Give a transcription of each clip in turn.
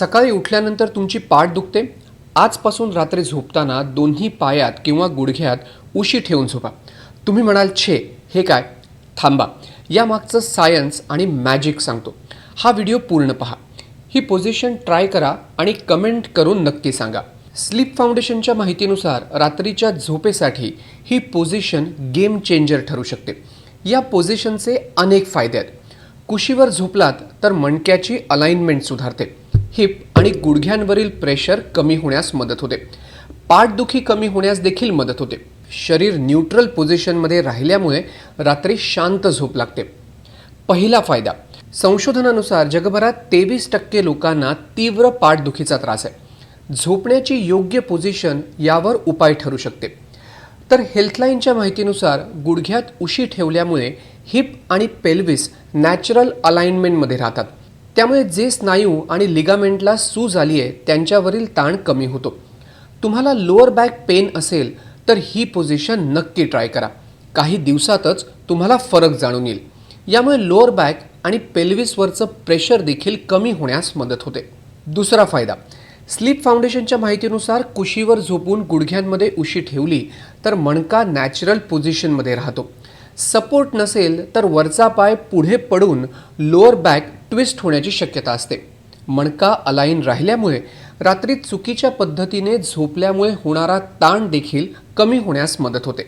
सकाळी उठल्यानंतर तुमची पाठ दुखते? आजपासून रात्री झोपताना दोन्ही पायात किंवा गुडघ्यात उशी ठेवून झोपा. तुम्ही म्हणाल, छे हे काय? थांबा, यामागचं सायन्स आणि मॅजिक सांगतो. हा व्हिडिओ पूर्ण पहा. ही पोझिशन ट्राय करा आणि कमेंट करून नक्की सांगा. स्लीप फाउंडेशनच्या माहितीनुसार रात्रीच्या झोपेसाठी ही पोझिशन गेम चेंजर ठरू शकते. या पोझिशनचे अनेक फायदे आहेत. कुशीवर झोपलात तर मणक्याची अलाइनमेंट सुधारते. हिप आणि गुडघ्यांवरील प्रेशर कमी होण्यास मदत होते. पाठदुखी कमी होण्यास देखील मदत होते. शरीर न्यूट्रल पोझिशनमध्ये राहिल्यामुळे रात्री शांत झोप लागते. पहिला फायदा, संशोधनानुसार जगभरात 23% लोकांना तीव्र पाठदुखीचा त्रास आहे. झोपण्याची योग्य पोझिशन यावर उपाय ठरू शकते. तर हेल्थलाईनच्या माहितीनुसार गुडघ्यात उशी ठेवल्यामुळे हिप आणि पेल्विस नॅचरल अलाइनमेंटमध्ये राहतात. त्यामुळे जे स्नायू आणि लिगामेंटला सूज आली आहे त्यांच्यावरील ताण कमी होतो. तुम्हाला लोअर बॅक पेन असेल तर ही पोझिशन नक्की ट्राय करा. काही दिवसातच तुम्हाला फरक जाणून येईल. यामुळे लोअर बॅक आणि पेल्विसवरचं प्रेशर देखील कमी होण्यास मदत होते. दुसरा फायदा, स्लीप फाउंडेशनच्या माहितीनुसार कुशीवर झोपून गुडघ्यांमध्ये उशी ठेवली तर मणका नॅचरल पोझिशनमध्ये राहतो. सपोर्ट नसेल तर वरचा पाय पुढे पडून लोअर बॅक ट्विस्ट होण्याची शक्यता असते. मणका अलाइन राहिल्यामुळे रात्री चुकीच्या पद्धतीने झोपल्यामुळे होणारा ताण देखील कमी होण्यास मदत होते.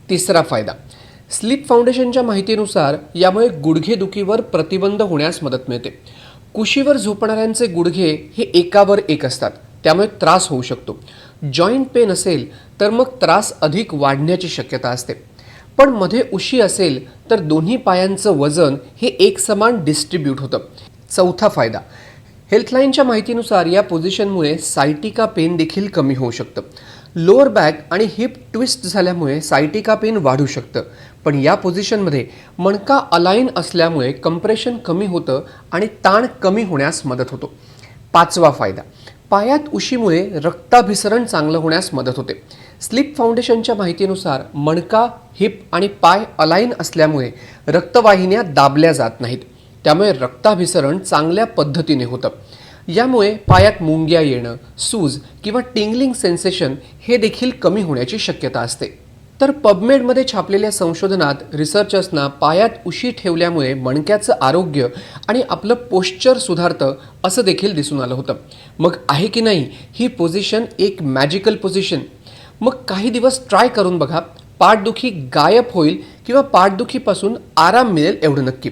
तिसरा फायदा, स्लीप फाउंडेशनच्या माहितीनुसार यामुळे गुडघेदुखीवर प्रतिबंध होण्यास मदत मिळते. कुशीवर झोपणाऱ्यांचे गुडघे हे एकावर एक असतात, त्यामुळे त्रास होऊ शकतो. जॉईंट पेन असेल तर मग त्रास अधिक वाढण्याची शक्यता असते. पण मध्ये उशी असेल तर दोन्ही पायांचं वजन हे एकसमान डिस्ट्रीब्यूट होतं. चौथा फायदा, हेल्थलाईनच्या माहितीनुसार या पोझिशनमुळे सायटिका पेन देखील कमी होऊ शकतं. लोअर बॅक आणि हिप ट्विस्ट झाल्यामुळे सायटिका पेन वाढू शकतं. पण या पोझिशनमध्ये मणका अलाइन असल्यामुळे कंप्रेशन कमी होतं आणि ताण कमी होण्यास मदत होतो. पाचवा फायदा, पायात उशीमुळे रक्ताभिसरण चांगलं होण्यास मदत होते. स्लीप फाउंडेशनच्या माहितीनुसार मणका, हिप आणि पाय अलाइन असल्यामुळे रक्तवाहिन्या दाबल्या जात नाहीत. त्यामुळे रक्ताभिसरण चांगल्या पद्धतीने होतं. यामुळे पायात मुंग्या येणं, सूज किंवा टिंगलिंग सेन्सेशन हे देखील कमी होण्याची शक्यता असते. तर पबमेडमध्ये छापलेल्या संशोधनात रिसर्चर्सना पायात उशी ठेवल्यामुळे मणक्याचं आरोग्य आणि आपलं पोश्चर सुधारतं असं देखील दिसून आलं होतं. मग आहे की नाही ही पोझिशन एक मॅजिकल पोझिशन? मग काही दिवस ट्राय करून बघा. पाठदुखी गायब होईल किंवा पाठदुखीपासून आराम मिळेल एवढं नक्की.